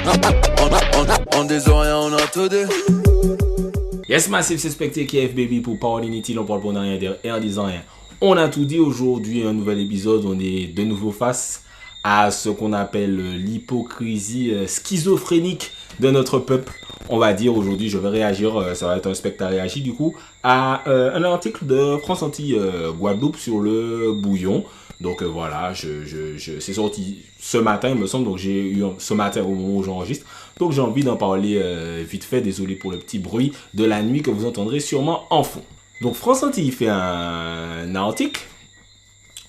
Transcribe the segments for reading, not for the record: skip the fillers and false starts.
On des oreilles, on a tout dit. Yes, Massive, c'est Specté KF Baby pour Parole Inutile, on parle pour rien dire et en disant rien. On a tout dit aujourd'hui, un nouvel épisode, on est de nouveau face à ce qu'on appelle l'hypocrisie schizophrénique de notre peuple. On va dire aujourd'hui, je vais réagir, ça va être un spectacle réagi du coup, à un article de France Antilles Guadeloupe sur le bouillon. Donc voilà, c'est sorti ce matin, il me semble, donc j'ai eu ce matin au moment où j'enregistre. Donc j'ai envie d'en parler vite fait, désolé pour le petit bruit de la nuit que vous entendrez sûrement en fond. Donc France Antilles fait un article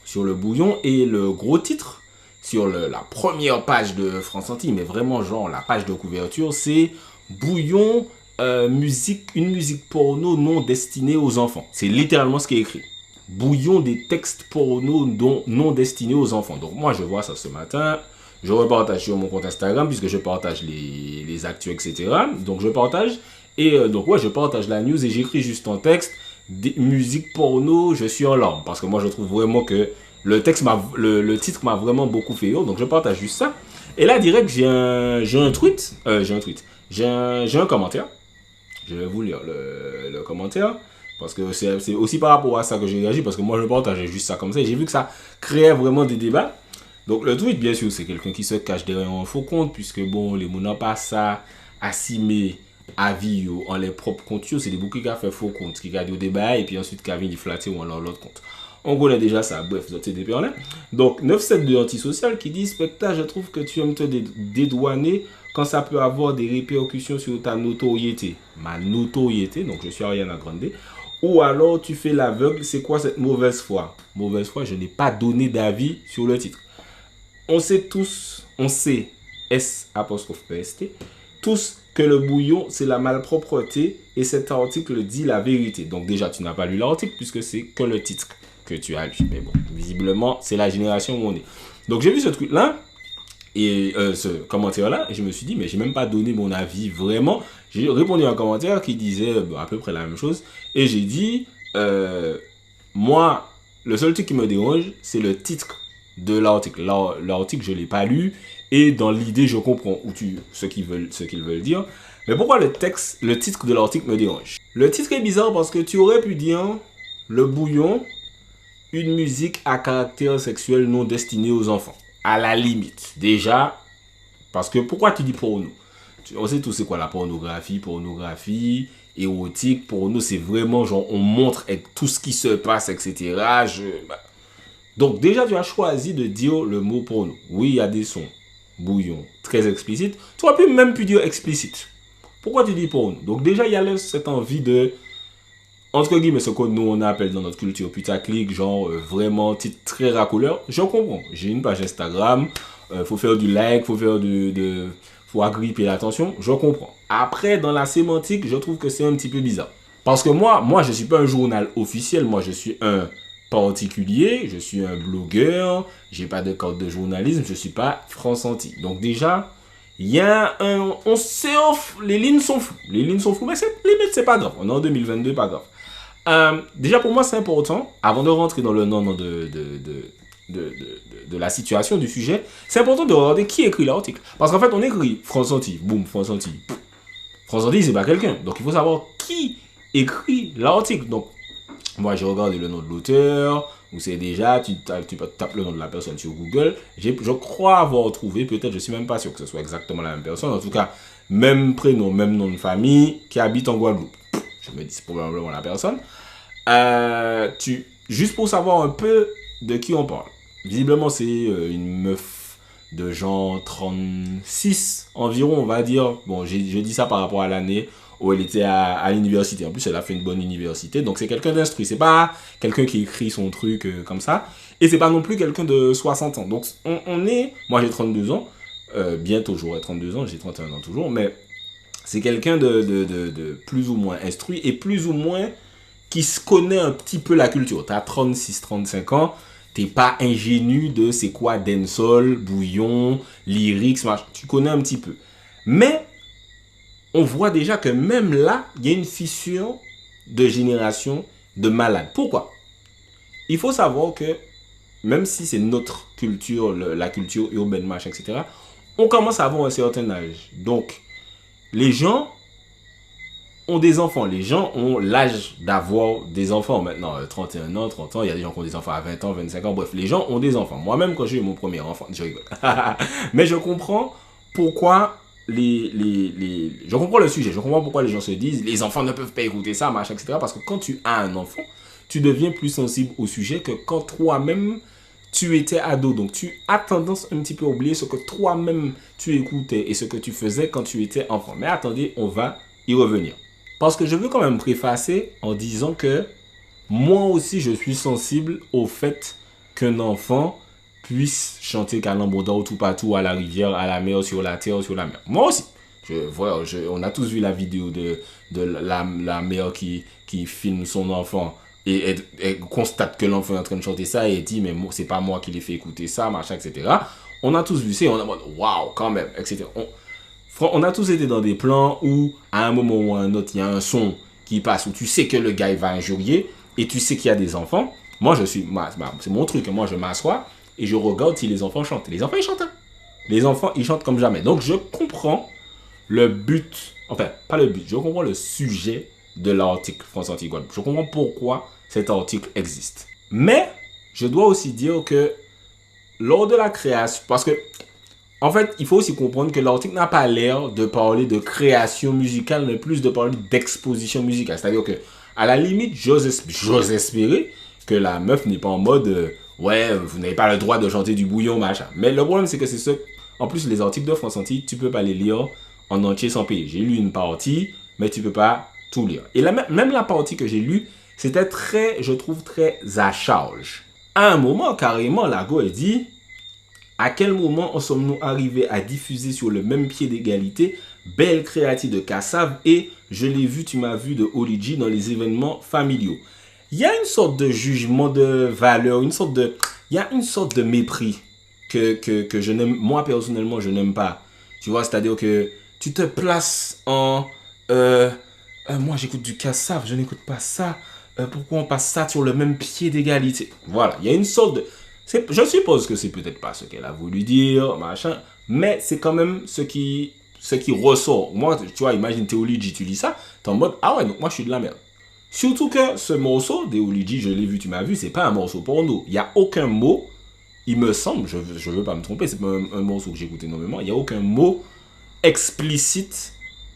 sur le bouillon et le gros titre sur la première page de France Antilles, mais vraiment genre la page de couverture, c'est bouillon, une musique porno non destinée aux enfants. C'est littéralement ce qui est écrit. Bouillon des textes porno non destinés aux enfants. Donc moi je vois ça ce matin, je repartage sur mon compte Instagram puisque je partage les actus, etc. Donc je partage et donc ouais, je partage la news et j'écris juste en texte musique porno, je suis en larmes parce que moi je trouve vraiment que le titre m'a vraiment beaucoup fait rire, donc je partage juste ça. Et là direct j'ai un commentaire. Je vais vous lire le commentaire. Parce que c'est aussi par rapport à ça que j'ai réagi, parce que moi je partageais juste ça comme ça, et j'ai vu que ça créait vraiment des débats. Donc le tweet, bien sûr, c'est quelqu'un qui se cache derrière un faux compte, puisque bon, les gens n'ont pas ça assimé à vie en les propres comptes, c'est des bouquets qui ont fait faux compte, qui gardent au débat, et puis ensuite qui viennent flatter ou en l'autre compte. On connaît déjà ça, bref, c'est des là. Donc 972 antisocial qui dit Specta, je trouve que tu aimes te dédouaner quand ça peut avoir des répercussions sur ta notoriété. Ma notoriété, donc je suis Ariana Grande. Ou alors tu fais l'aveugle, c'est quoi cette mauvaise foi? Mauvaise foi, je n'ai pas donné d'avis sur le titre. On sait, S''PST, tous que le bouillon c'est la malpropreté et cet article dit la vérité. Donc déjà tu n'as pas lu l'article puisque c'est que le titre que tu as lu. Mais bon, visiblement c'est la génération où on est. Donc j'ai vu ce truc là et ce commentaire là et je me suis dit mais j'ai même pas donné mon avis vraiment. J'ai répondu à un commentaire qui disait à peu près la même chose et j'ai dit moi le seul truc qui me dérange c'est le titre de l'article. L'article je l'ai pas lu et dans l'idée je comprends ce qu'ils veulent dire, mais pourquoi le titre de l'article me dérange? Le titre est bizarre parce que tu aurais pu dire le bouillon, une musique à caractère sexuel non destinée aux enfants. À la limite, déjà, parce que pourquoi tu dis porno? On sait tous c'est quoi la pornographie, érotique, porno, c'est vraiment genre on montre tout ce qui se passe, etc. Donc déjà tu as choisi de dire le mot porno. Oui, il y a des sons, bouillon, très explicites. Tu aurais même pu dire explicite. Pourquoi tu dis porno? Donc déjà il y a cette envie de, entre guillemets, ce que nous on appelle dans notre culture putaclic, genre vraiment titre très racoleur. Je comprends. J'ai une page Instagram, faut faire du like, faut agripper l'attention. Je comprends. Après, dans la sémantique, je trouve que c'est un petit peu bizarre. Parce que moi, je suis pas un journal officiel. Moi, je suis un particulier. Je suis un blogueur. J'ai pas de carte de journalisme. Je suis pas France Antilles. Donc déjà, il y a on sait, les lignes sont floues. Mais limite, c'est pas grave. On est en 2022, pas grave. Déjà pour moi c'est important, avant de rentrer dans le nom de la situation du sujet, c'est important de regarder qui écrit l'article. Parce qu'en fait on écrit France Antilles, boum, France Antilles. France Antilles c'est pas quelqu'un, donc il faut savoir qui écrit l'article. Donc moi j'ai regardé le nom de l'auteur, ou c'est déjà, tu tapes le nom de la personne sur Google, je crois avoir trouvé, peut-être je suis même pas sûr que ce soit exactement la même personne, en tout cas même prénom, même nom de famille, qui habite en Guadeloupe. Je me dis c'est probablement la personne. Juste pour savoir un peu de qui on parle. Visiblement c'est une meuf de genre 36 environ, on va dire. Bon, je dis ça par rapport à l'année où elle était à l'université. En plus, elle a fait une bonne université. Donc c'est quelqu'un d'instruit. C'est pas quelqu'un qui écrit son truc comme ça. Et c'est pas non plus quelqu'un de 60 ans. Donc on est... Moi j'ai 32 ans. Bientôt j'aurai 32 ans. J'ai 31 ans toujours. Mais c'est quelqu'un de plus ou moins instruit et plus ou moins qui se connaît un petit peu la culture. Tu as 36-35 ans, t'es pas ingénu de c'est quoi dancehall, bouillon, lyrics, tu connais un petit peu. Mais on voit déjà que même là, il y a une fissure de génération de malades. Pourquoi? Il faut savoir que même si c'est notre culture, la culture urbaine, machin, etc., on commence à avoir un certain âge. Donc, les gens ont des enfants. Les gens ont l'âge d'avoir des enfants maintenant. 31 ans, 30 ans, il y a des gens qui ont des enfants à 20 ans, 25 ans. Bref, les gens ont des enfants. Moi-même, quand j'ai eu mon premier enfant, je rigole. Mais je comprends pourquoi je comprends le sujet. Je comprends pourquoi les gens se disent les enfants ne peuvent pas écouter ça, machin, etc. Parce que quand tu as un enfant, tu deviens plus sensible au sujet que quand toi-même tu étais ado. Donc tu as tendance un petit peu à oublier ce que toi-même tu écoutais et ce que tu faisais quand tu étais enfant. Mais attendez, on va y revenir. Parce que je veux quand même préfacer en disant que moi aussi je suis sensible au fait qu'un enfant puisse chanter Calambourdou tout partout à la rivière, à la mer, sur la terre, sur la mer. Moi aussi. On a tous vu la vidéo de la mère qui filme son enfant et elle constate que l'enfant est en train de chanter ça et elle dit mais c'est pas moi qui l'ai fait écouter ça, machin, etc. On a tous vu ça et on a dit waouh quand même, etc. On a tous été dans des plans où, à un moment ou à un autre, il y a un son qui passe où tu sais que le gars il va injurier et tu sais qu'il y a des enfants. Moi, c'est mon truc. Moi, je m'assois et je regarde si les enfants chantent. Les enfants, ils chantent. Hein. Les enfants, ils chantent comme jamais. Donc, je comprends le but, enfin, pas le but, je comprends le sujet de l'article France Antigone. Je comprends pourquoi cet article existe. Mais, je dois aussi dire que lors de la création, parce que en fait, il faut aussi comprendre que l'article n'a pas l'air de parler de création musicale, mais plus de parler d'exposition musicale. C'est-à-dire que, à la limite, j'ose espérer que la meuf n'est pas en mode ouais, vous n'avez pas le droit de chanter du bouillon, machin. Mais le problème, c'est que c'est ce. En plus, les articles de France Antilles, tu peux pas les lire en entier sans payer. J'ai lu une partie, mais tu peux pas tout lire. Et même la partie que j'ai lue, c'était très, je trouve, très à charge. À un moment, carrément, Lago a dit. À quel moment en sommes-nous arrivés à diffuser sur le même pied d'égalité Belle Créative de Kassav et Je l'ai vu, tu m'as vu de Olidji dans les événements familiaux. Il y a une sorte de jugement de valeur, il y a une sorte de mépris que je n'aime, moi personnellement je n'aime pas. Tu vois, c'est-à-dire que tu te places en moi j'écoute du Kassav, je n'écoute pas ça. Pourquoi on passe ça sur le même pied d'égalité? Voilà, il y a une sorte de... Je suppose que c'est peut-être pas ce qu'elle a voulu dire, machin, mais c'est quand même ce qui ressort. Moi, tu vois, imagine Théolidji, tu lis ça, t'es en mode, ah ouais, donc moi je suis de la merde. Surtout que ce morceau, Théolidji, je l'ai vu, tu m'as vu, c'est pas un morceau porno. Il n'y a aucun mot, il me semble, je veux pas me tromper, c'est pas un morceau que j'écoute énormément, il n'y a aucun mot explicite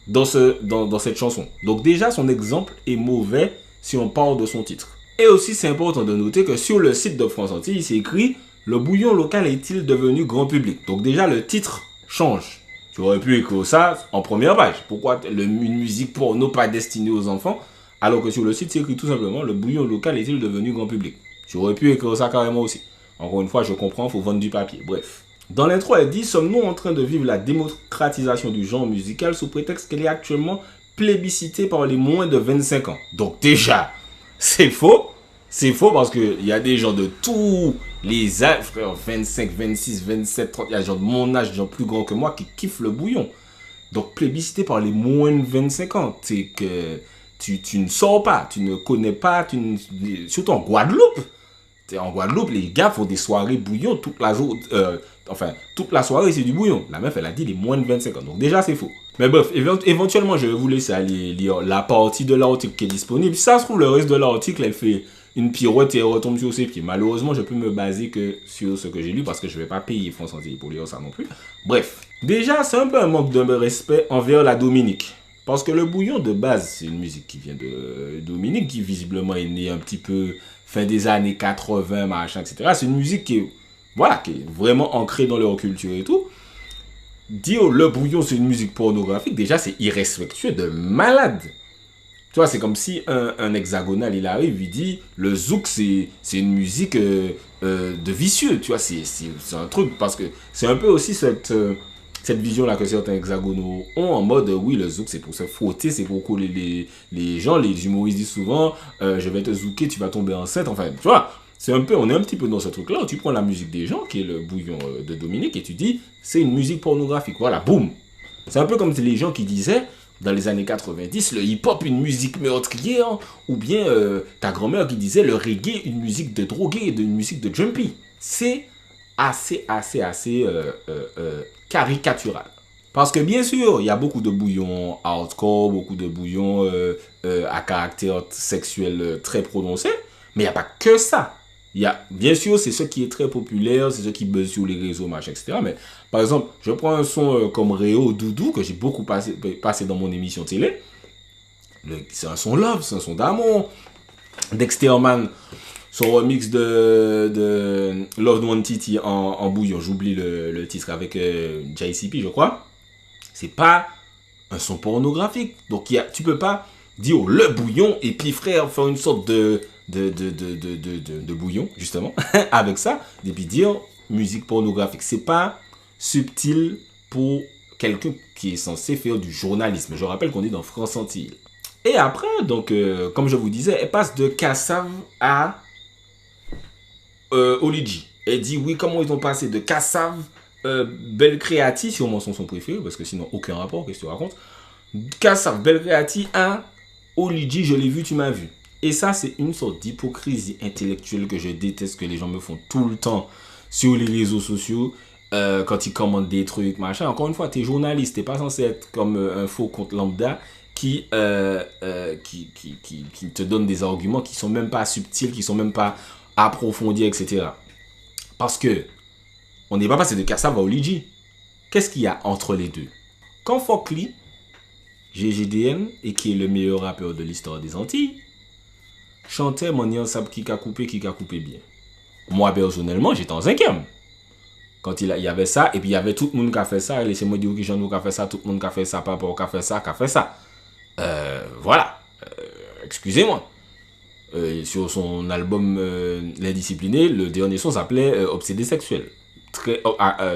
dans cette chanson. Donc déjà, son exemple est mauvais si on parle de son titre. Et aussi, c'est important de noter que sur le site de France Antilles, il s'est écrit « Le bouillon local est-il devenu grand public ?» Donc déjà, le titre change. Tu aurais pu écrire ça en première page. Pourquoi une musique porno pas destinée aux enfants, alors que sur le site, c'est écrit tout simplement « Le bouillon local est-il devenu grand public ?» Tu aurais pu écrire ça carrément aussi. Encore une fois, je comprends, il faut vendre du papier. Bref. Dans l'intro, elle dit « Sommes-nous en train de vivre la démocratisation du genre musical sous prétexte qu'elle est actuellement plébiscitée par les moins de 25 ans ?» Donc déjà... C'est faux. C'est faux parce qu'il y a des gens de tous les âges, frère, 25, 26, 27, 30, il y a des gens de mon âge, des gens plus grands que moi qui kiffent le bouillon. Donc, plébiscité par les moins de 25 ans. C'est que tu ne sors pas, tu ne connais pas, surtout en Guadeloupe. En Guadeloupe, les gars font des soirées bouillon toute la journée. Toute la soirée, c'est du bouillon. La meuf, elle a dit les moins de 25 ans. Donc, déjà, c'est faux. Mais bref, éventuellement, je vais vous laisser aller lire la partie de l'article qui est disponible. Si ça se trouve, le reste de l'article, elle fait une pirouette et elle retombe sur ses pieds. Malheureusement, je peux me baser que sur ce que j'ai lu parce que je ne vais pas payer France Antilles pour lire ça non plus. Bref, déjà, c'est un peu un manque de respect envers la Dominique. Parce que le bouillon de base, c'est une musique qui vient de Dominique, qui visiblement est née un petit peu fin des années 80, machin, etc. C'est une musique qui est vraiment ancrée dans leur culture et tout. Dire le bouillon c'est une musique pornographique, déjà c'est irrespectueux de malade. Tu vois, c'est comme si un hexagonal il arrive, il dit le zouk c'est une musique de vicieux. Tu vois, c'est un truc parce que c'est un peu aussi cette vision là que certains hexagonaux ont en mode oui, le zouk c'est pour se frotter, c'est pour coller les gens. Les humoristes disent souvent je vais te zouker, tu vas tomber enceinte. Enfin, tu vois. On est un petit peu dans ce truc-là où tu prends la musique des gens, qui est le bouillon de Dominique, et tu dis, c'est une musique pornographique. Voilà, boum. C'est un peu comme les gens qui disaient, dans les années 90, le hip-hop, une musique meurtrière, ou bien ta grand-mère qui disait, le reggae, une musique de drogué, une musique de jumpy. C'est assez caricatural. Parce que bien sûr, il y a beaucoup de bouillons hardcore, beaucoup de bouillons à caractère sexuel très prononcé, mais il n'y a pas que ça. Il y a, bien sûr, c'est ce qui est très populaire, c'est ce qui buzz sur les réseaux, machin, etc. Mais par exemple, je prends un son comme Réo Doudou, que j'ai beaucoup passé dans mon émission télé. C'est un son love, c'est un son d'amour. Dexterman, son remix de Loved One Titi en bouillon, j'oublie le titre avec JCP, je crois. C'est pas un son pornographique. Donc tu peux pas dire oh, le bouillon et puis frère faire une sorte de bouillon justement avec ça et puis dire musique pornographique. C'est pas subtil pour quelqu'un qui est censé faire du journalisme. Je rappelle qu'on est dans France Antilles. Et après, donc, comme je vous disais, elle passe de Kassav à Oligi. Elle dit oui, comment ils ont passé de Kassav, Belcreati, sûrement son préféré, parce que sinon, aucun rapport, qu'est-ce que tu racontes? Kassav, Belcreati à Oligi, je l'ai vu, tu m'as vu. Et ça, c'est une sorte d'hypocrisie intellectuelle que je déteste, que les gens me font tout le temps sur les réseaux sociaux. Quand ils commandent des trucs, machin. Encore une fois, t'es journaliste, t'es pas censé être comme un faux compte lambda qui te donne des arguments qui sont même pas subtils, qui sont même pas approfondis, etc. Parce que on n'est pas passé de Kassav à Oligi. Qu'est-ce qu'il y a entre les deux? Quand Fokli, GGDN, et qui est le meilleur rappeur de l'histoire des Antilles, chantait Mon Yon Sab qui a coupé bien. Moi, personnellement, j'étais en 5e. Quand il y avait ça, et puis il y avait tout le monde qui a fait ça, et laissez-moi dire qui j'en ai qui a fait ça, tout le monde qui a fait ça, papa qui a fait ça, qui a fait ça. Voilà. Excusez-moi. Sur son album L'Indiscipliné, le dernier son s'appelait Obsédé sexuel.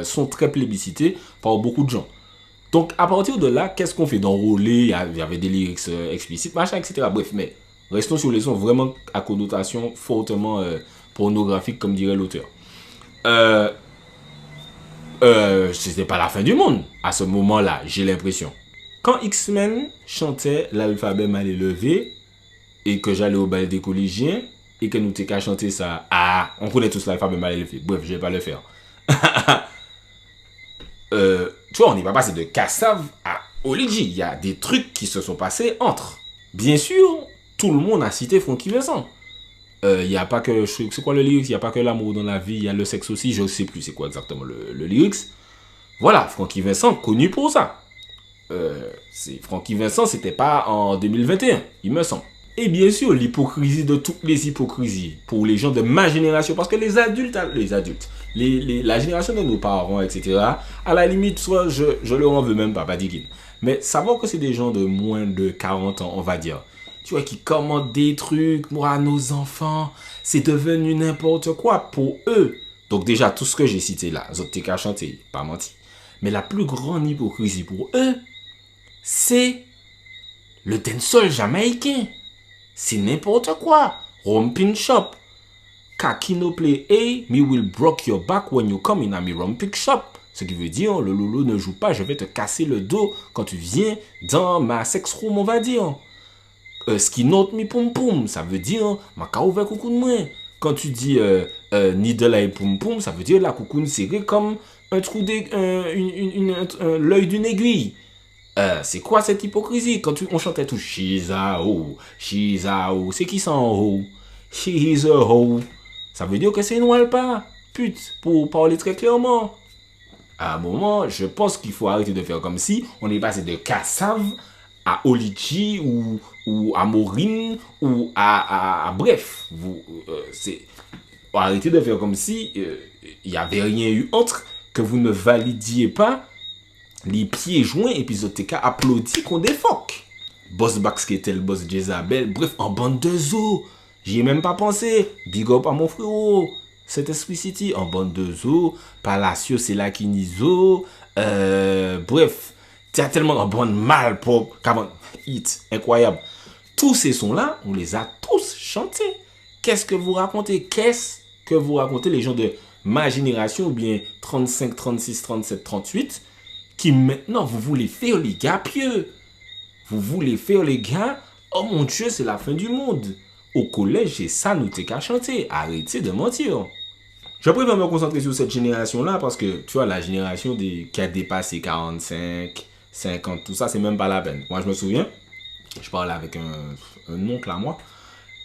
Son très plébiscité par beaucoup de gens. Donc, à partir de là, qu'est-ce qu'on fait? D'enrôler, il y avait des lyrics explicites, machin, etc. Bref, mais restons sur les sons vraiment à connotation fortement pornographique, comme dirait l'auteur. C'était pas la fin du monde à ce moment-là, j'ai l'impression. Quand X-Men chantait l'alphabet mal élevé et que j'allais au bal des collégiens et que nous t'es qu'à chanter ça, on connaît tous l'alphabet mal élevé. Bref, je vais pas le faire. Tu vois, on n'est pas passé de Kassav à Oligi. Il y a des trucs qui se sont passés entre. Bien sûr, tout le monde a cité Francky Vincent. Il n'y a pas que... C'est quoi le lyrics? Il n'y a pas que l'amour dans la vie, il y a le sexe aussi. Je ne sais plus c'est quoi exactement le lyrics. Voilà, Francky Vincent, connu pour ça. Francky Vincent, c'était pas en 2021, il me semble. Et bien sûr, l'hypocrisie de toutes les hypocrisies pour les gens de ma génération, parce que la génération de nos parents, etc., à la limite, soit je leur en veux même pas digine. Mais savoir que c'est des gens de moins de 40 ans, on va dire, tu vois, qui commandent des trucs, moi, nos enfants, c'est devenu n'importe quoi pour eux. Donc déjà, tout ce que j'ai cité là, Zotéka chanté, pas menti. Mais la plus grande hypocrisie pour eux, c'est le dancehall jamaïcain. C'est n'importe quoi. Rompin shop. Kakino play A, me will break your back when you come in a me romping shop. Ce qui veut dire, le loulou ne joue pas, je vais te casser le dos quand tu viens dans ma sex room, on va dire. Skinot mi poum poum, ça veut dire, ma ka ouvert coucou de moi. Quand tu dis needle et poum poum, ça veut dire la coucoune serrée comme un trou l'œil d'une aiguille. C'est quoi cette hypocrisie? Quand on chantait tout she's a hoe, c'est qui ça en hoe? She is a hoe. Ça veut dire que c'est une walpa, pute, pour parler très clairement. À un moment, je pense qu'il faut arrêter de faire comme si on est passé de Kassav à Oligi ou à Maureen ou à bref. Arrêtez de faire comme si il n'y avait rien eu entre, que vous ne validiez pas les pieds joints et puis Zotéka applaudit qu'on défoque. Boss Bax qui était le boss Jezabel, bref, en bande de zo. J'y ai même pas pensé. Big up à mon frérot. Cet Esprit City, en bande de zo. Palacio, c'est là qui nizo. Bref, tu as tellement en bande mal propre. Hit, incroyable. Tous ces sons-là, on les a tous chantés. Qu'est-ce que vous racontez? Qu'est-ce que vous racontez les gens de ma génération, ou bien 35, 36, 37, 38, qui maintenant, vous voulez faire les gars pieux. Vous voulez faire les gars, oh mon Dieu, c'est la fin du monde. Au collège, c'est ça, nous t'es qu'à chanter. Arrêtez de mentir. Je préfère me concentrer sur cette génération-là parce que, tu vois, la génération qui a dépassé 45, 50, tout ça, c'est même pas la peine. Moi, je me souviens, je parlais avec un oncle à moi.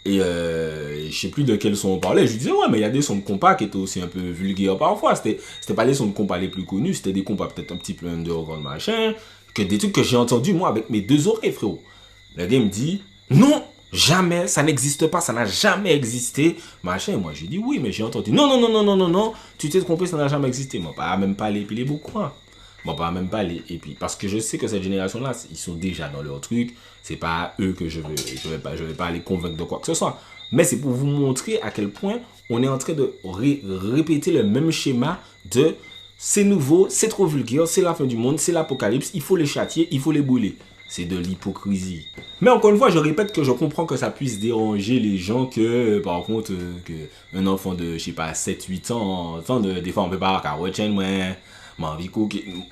Et je sais plus de quel son on parlait. Je lui disais, ouais, mais il y a des sons de compas qui étaient aussi un peu vulgaires parfois. C'était pas les sons de compas les plus connus, c'était des compas peut-être un petit peu underground, machin. Que des trucs que j'ai entendus, moi, avec mes deux oreilles, frérot. Le gars me dit, non, jamais, ça n'existe pas, ça n'a jamais existé, machin. Et moi, je lui dis, oui, mais j'ai entendu. Non, non, non, non, non, non, non, tu t'es trompé, ça n'a jamais existé. Moi, pas même pas les piler beaucoup, hein. Moi, pas même pas les. Et puis, parce que je sais que cette génération-là, ils sont déjà dans leur truc. C'est pas eux que je vais pas les convaincre de quoi que ce soit. Mais c'est pour vous montrer à quel point on est en train de répéter le même schéma de c'est nouveau, c'est trop vulgaire, c'est la fin du monde, c'est l'apocalypse, il faut les châtier, il faut les brûler. C'est de l'hypocrisie. Mais encore une fois, je répète que je comprends que ça puisse déranger les gens que, par contre, que un enfant de, je sais pas, 7-8 ans, enfin, des fois, on peut pas, car ouais,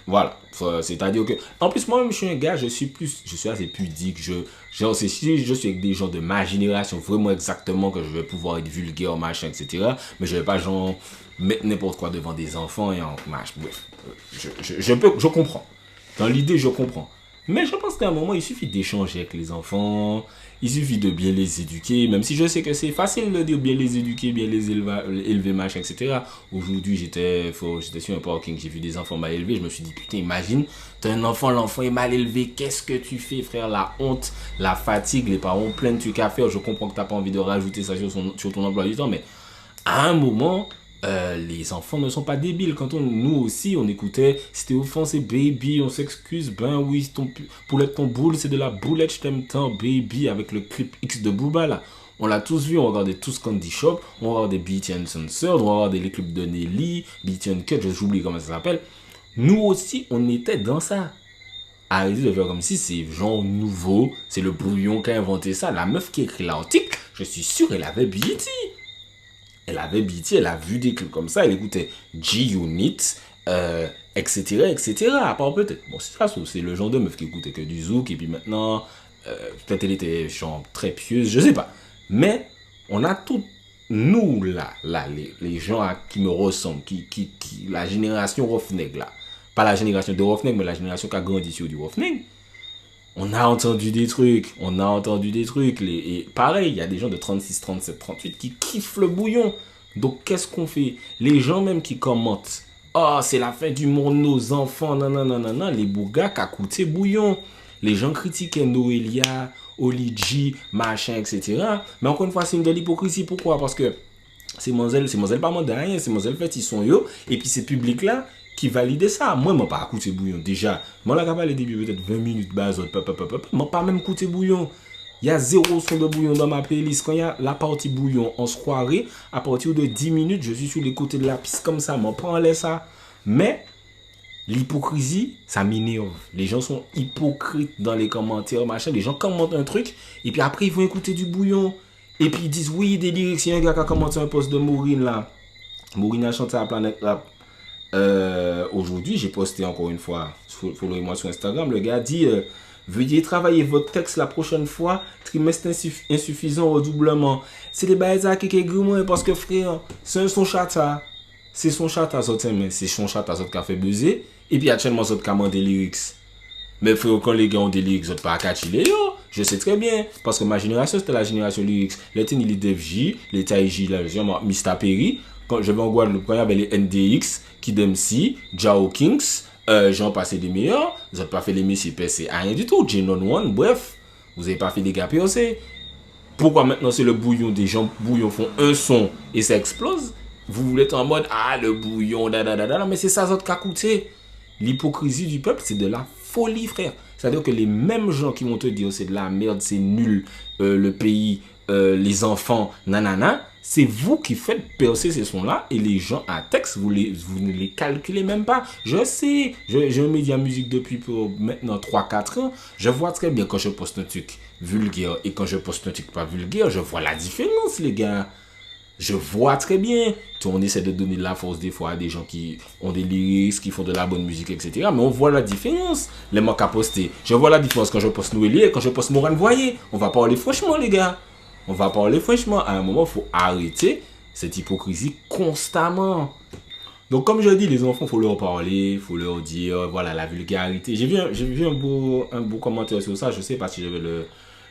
voilà, c'est-à-dire que en plus moi-même je suis un gars, je suis assez pudique, si je suis avec des gens de ma génération vraiment exactement que je vais pouvoir être vulgaire, machin, etc., mais je vais pas genre mettre n'importe quoi devant des enfants et en machin, bref, je comprends, dans l'idée je comprends, mais je pense qu'à un moment il suffit d'échanger avec les enfants. Il suffit de bien les éduquer, même si je sais que c'est facile de dire bien les éduquer, bien les élever, machin, etc. Aujourd'hui, j'étais sur un parking, j'ai vu des enfants mal élevés, je me suis dit, putain, imagine, t'as un enfant, l'enfant est mal élevé, qu'est-ce que tu fais, frère? La honte, la fatigue, les parents ont plein de trucs à faire, je comprends que t'as pas envie de rajouter ça sur ton emploi du temps, mais à un moment, les enfants ne sont pas débiles. Quand nous aussi, on écoutait, c'était offensé, baby, on s'excuse, ben oui, poulette, ton boule, c'est de la boulette, je t'aime tant, baby, avec le clip X de Booba, là. On l'a tous vu, on regardait tous Candy Shop, on regardait BT Uncensored, on regardait les clips de Nelly, BT Uncut, j'oublie comment ça s'appelle. Nous aussi, on était dans ça. Arrêtez de faire comme si c'est genre nouveau, c'est le brouillon qui a inventé ça. La meuf qui écrit l'article, je suis sûr, elle avait BT. Elle avait BT, elle a vu des clips comme ça, elle écoutait G-Unit, etc., etc. À part peut-être, bon, c'est le genre de meuf qui écoutait que du zouk, et puis maintenant, peut-être elle était genre très pieuse, je sais pas. Mais, on a tout, nous, là, les gens qui me ressemblent, la génération Roughneck, là. Pas la génération de Roughneck, mais la génération qui a grandi sur du Roughneck. On a entendu des trucs, et pareil, il y a des gens de 36, 37, 38 qui kiffent le bouillon. Donc qu'est-ce qu'on fait? Les gens même qui commentent, oh c'est la fin du monde, nos enfants, nanana, les bougas qui a coûté bouillon. Les gens critiquaient Noelia, Olidji, machin, etc. Mais encore une fois, c'est une de l'hypocrisie. Pourquoi? Parce que c'est Moselle pas moi de rien, c'est Moselle fait, ils sont yo, et puis ces publics-là, qui valide ça. Moi, je n'ai pas écouté bouillon. Déjà, moi, là, quand les débuts, peut-être 20 minutes, base, je pas même écouté bouillon. Il y a zéro son de bouillon dans ma playlist. Quand il y a la partie bouillon en soirée, à partir de 10 minutes, je suis sur les côtés de la piste comme ça. Je prends les ça. Mais, l'hypocrisie, ça m'énerve. Les gens sont hypocrites dans les commentaires, machin. Les gens commentent un truc, et puis après, ils vont écouter du bouillon. Et puis, ils disent, oui, des lyrics. Il y a un gars qui a commenté un post de Maureen, là. Maureen a chanté à la planète, là. Aujourd'hui, j'ai posté encore une fois, follow-moi sur Instagram, le gars dit veuillez travailler votre texte la prochaine fois, trimestre insuffisant, redoublement. C'est les bails qui est grimé parce que frère, c'est son chata. C'est son chata, c'est son chata qui a fait buzzer. Et puis actuellement, ça qui a demandé des lyrics. Mais frère, quand les gars ont des lyrics, ils n'ont pas à catcher les yo. Je sais très bien. Parce que ma génération, c'était la génération lyrics. Les Tini, les DevJ, les Taiji, là, Mr. Perry. Quand je vais en Guadeloupe, quand il y avait les NDX, Kid MC, Jao Kings, j'en passais des meilleurs. Vous n'avez pas fait les messieurs PC, rien du tout. Genon One, bref. Vous n'avez pas fait des gars POC. Pourquoi maintenant c'est le bouillon? Des gens bouillon font un son et ça explose. Vous voulez être en mode, ah le bouillon, mais c'est ça qui a coûté. L'hypocrisie du peuple, c'est de la folie, frère. C'est-à-dire que les mêmes gens qui vont te dire c'est de la merde, c'est nul, le pays, les enfants, nanana, c'est vous qui faites percer ces sons-là et les gens à texte, vous ne les calculez même pas. Je sais, j'ai un média musique depuis pour maintenant 3-4 ans. Je vois très bien quand je poste un truc vulgaire et quand je poste un truc pas vulgaire, je vois la différence, les gars. Je vois très bien. On essaie de donner de la force des fois à des gens qui ont des lyrics, qui font de la bonne musique, etc. Mais on voit la différence. Les mots qu'à poster. Je vois la différence quand je poste Noélie et quand je poste Morane Voyer. On va parler franchement, les gars. On va parler franchement. À un moment, il faut arrêter cette hypocrisie constamment. Donc, comme je dis, les enfants, il faut leur parler, il faut leur dire, voilà, la vulgarité. J'ai vu un beau commentaire sur ça, je sais pas si je vais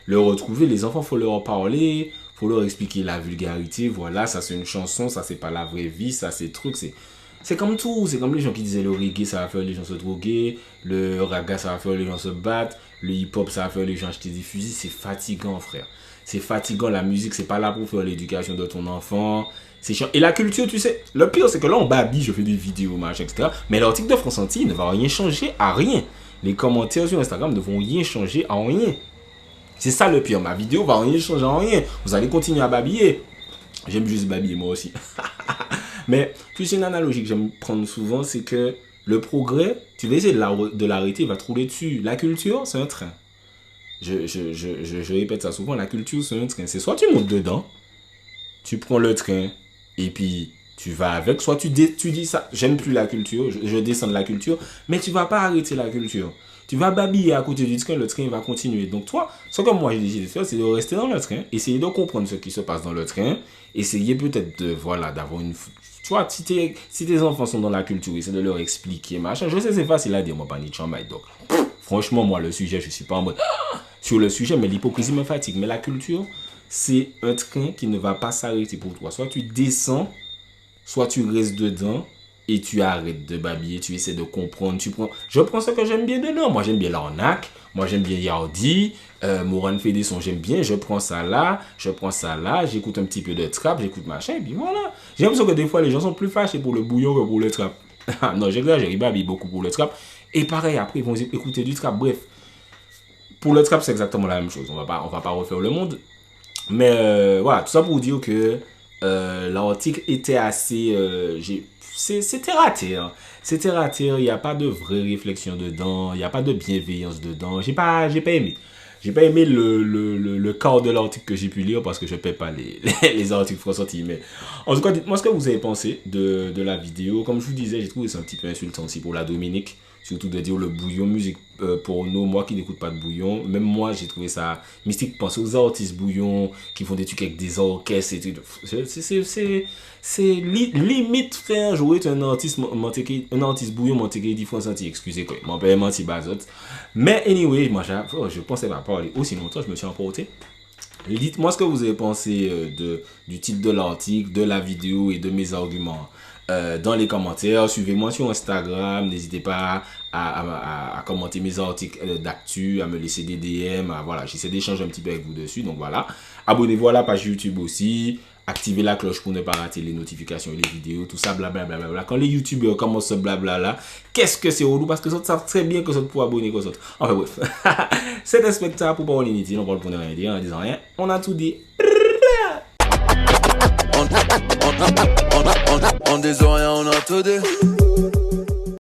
le retrouver. Les enfants, il faut leur parler, il faut leur expliquer la vulgarité. Voilà, ça c'est une chanson, ça c'est pas la vraie vie, ça c'est truc, c'est comme tout. C'est comme les gens qui disaient le reggae, ça va faire les gens se droguer, le raga, ça va faire les gens se battre, le hip-hop, ça va faire les gens acheter des fusils. C'est fatigant, frère. C'est fatigant, la musique, c'est pas là pour faire l'éducation de ton enfant. C'est chiant. Et la culture, tu sais, le pire, c'est que là, on babille, je fais des vidéos, machin, etc. Mais l'article de France Antilles ne va rien changer à rien. Les commentaires sur Instagram ne vont rien changer à rien. C'est ça le pire. Ma vidéo va rien changer à rien. Vous allez continuer à babiller. J'aime juste babiller, moi aussi. Mais, tu sais, une analogie que j'aime prendre souvent, c'est que le progrès, tu vas essayer de l'arrêter, il va te rouler dessus. La culture, c'est un train. Je répète ça souvent, la culture, c'est un train. C'est soit tu montes dedans, tu prends le train, et puis tu vas avec, soit tu dis ça, j'aime plus la culture, je descends de la culture, mais tu vas pas arrêter la culture. Tu vas babiller à côté du train, le train va continuer. Donc toi, ce que moi j'ai décidé de faire, c'est de rester dans le train, essayer de comprendre ce qui se passe dans le train, essayer peut-être de, voilà, d'avoir une... Tu vois, si tes enfants sont dans la culture, essayer de leur expliquer, machin. Je sais, c'est facile à dire, moi, pas ni chambaille, donc. Franchement, moi, le sujet, je suis pas en mode sur le sujet, mais l'hypocrisie me fatigue. Mais la culture, c'est un train qui ne va pas s'arrêter pour toi. Soit tu descends, soit tu restes dedans et tu arrêtes de babiller, tu essaies de comprendre. Je prends ce que j'aime bien dedans. Moi, j'aime bien l'arnaque. Moi, j'aime bien Yardi. Moran fait des sons, j'aime bien. Je prends ça là, j'écoute un petit peu de trap, j'écoute machin, et puis voilà. J'ai l'impression que des fois, les gens sont plus fâchés pour le bouillon que pour le trap. Non, j'exagère, ils babillent beaucoup pour le trap. Et pareil, après, ils vont écouter du trap. Bref, pour le trap, c'est exactement la même chose. On va pas refaire le monde. Mais voilà, tout ça pour dire que l'article était assez... c'était raté. Hein. C'était raté. Il n'y a pas de vraie réflexion dedans. Il n'y a pas de bienveillance dedans. J'ai pas aimé. J'ai pas aimé le quart de l'article que j'ai pu lire parce que je ne paie pas les articles France Antilles. Mais en tout cas, dites-moi ce que vous avez pensé de la vidéo. Comme je vous disais, j'ai trouvé ça un petit peu insultant aussi pour la Dominique. Surtout de dire le bouillon, musique porno, moi qui n'écoute pas de bouillon. Même moi, j'ai trouvé ça mystique. Pensez aux artistes bouillon qui font des trucs avec des orchestres et tout. C'est limite faire jouer un artiste bouillon Montégré France Antilles. Excusez quoi, mon père menti bazot. Mais anyway, moi je pensais pas parler aussi longtemps, je me suis emporté. Dites-moi ce que vous avez pensé du titre de l'article, de la vidéo et de mes arguments. Dans les commentaires, suivez-moi sur Instagram, n'hésitez pas à commenter mes articles d'actu, à me laisser des DM, voilà, j'essaie d'échanger un petit peu avec vous dessus, donc voilà. Abonnez-vous à la page YouTube aussi, activez la cloche pour ne pas rater les notifications et les vidéos, tout ça, blablabla. Quand les youtubeurs commencent ce blabla là, qu'est-ce que c'est relou parce que les autres savent très bien que c'est pour abonner que les autres. Enfin bref, c'est un spectacle pour parler inutile, on parle pour ne rien dire, en disant rien, on a tout dit. On des oreilles, on a tout dit.